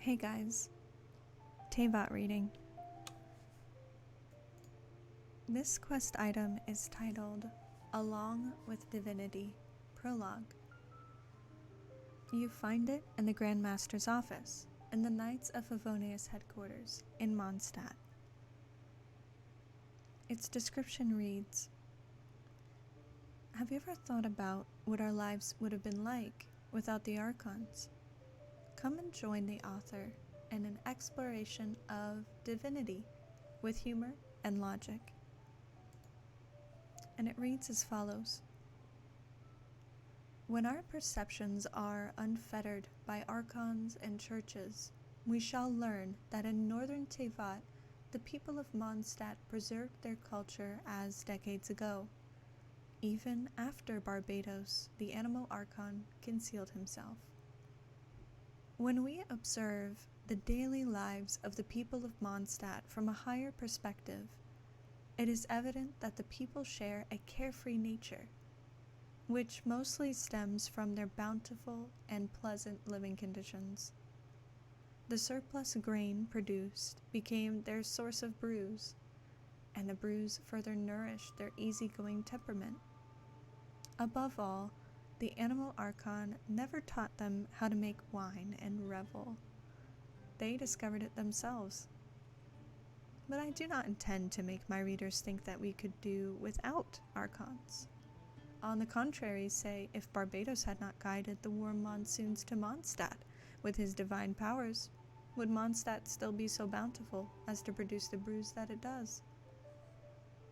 Hey guys, Teyvat reading. This quest item is titled Along with Divinity, Prologue. You find it in the Grand Master's office in the Knights of Favonius headquarters in Mondstadt. Its description reads, have you ever thought about what our lives would have been like without the Archons? Come and join the author in an exploration of divinity with humor and logic. And it reads as follows. When our perceptions are unfettered by archons and churches, we shall learn that in northern Teyvat, the people of Mondstadt preserved their culture as decades ago, even after Barbados, the animal archon, concealed himself. When we observe the daily lives of the people of Mondstadt from a higher perspective, it is evident that the people share a carefree nature, which mostly stems from their bountiful and pleasant living conditions. The surplus grain produced became their source of brews, and the brews further nourished their easygoing temperament. Above all, the animal archon never taught them how to make wine and revel. They discovered it themselves. But I do not intend to make my readers think that we could do without archons. On the contrary, say, if Barbados had not guided the warm monsoons to Mondstadt with his divine powers, would Mondstadt still be so bountiful as to produce the brews that it does?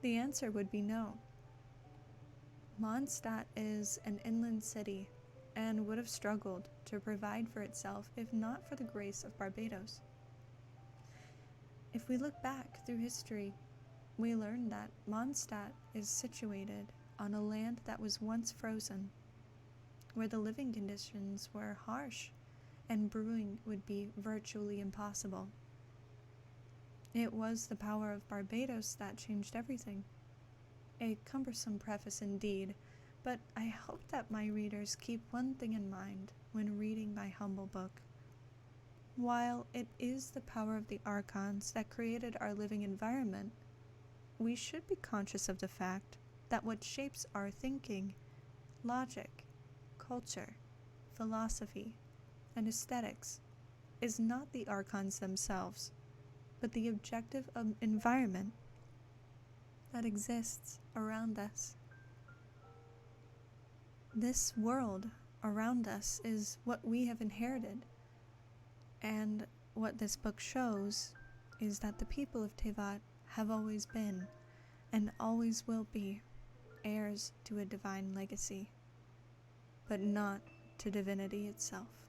The answer would be no. Mondstadt is an inland city and would have struggled to provide for itself if not for the grace of Barbados. If we look back through history, we learn that Mondstadt is situated on a land that was once frozen, where the living conditions were harsh and brewing would be virtually impossible. It was the power of Barbados that changed everything. A cumbersome preface indeed, but I hope that my readers keep one thing in mind when reading my humble book. While it is the power of the archons that created our living environment, we should be conscious of the fact that what shapes our thinking, logic, culture, philosophy, and aesthetics is not the archons themselves, but the objective environment that exists around us. This world around us is what we have inherited, and what this book shows is that the people of Teyvat have always been, and always will be, heirs to a divine legacy, but not to divinity itself.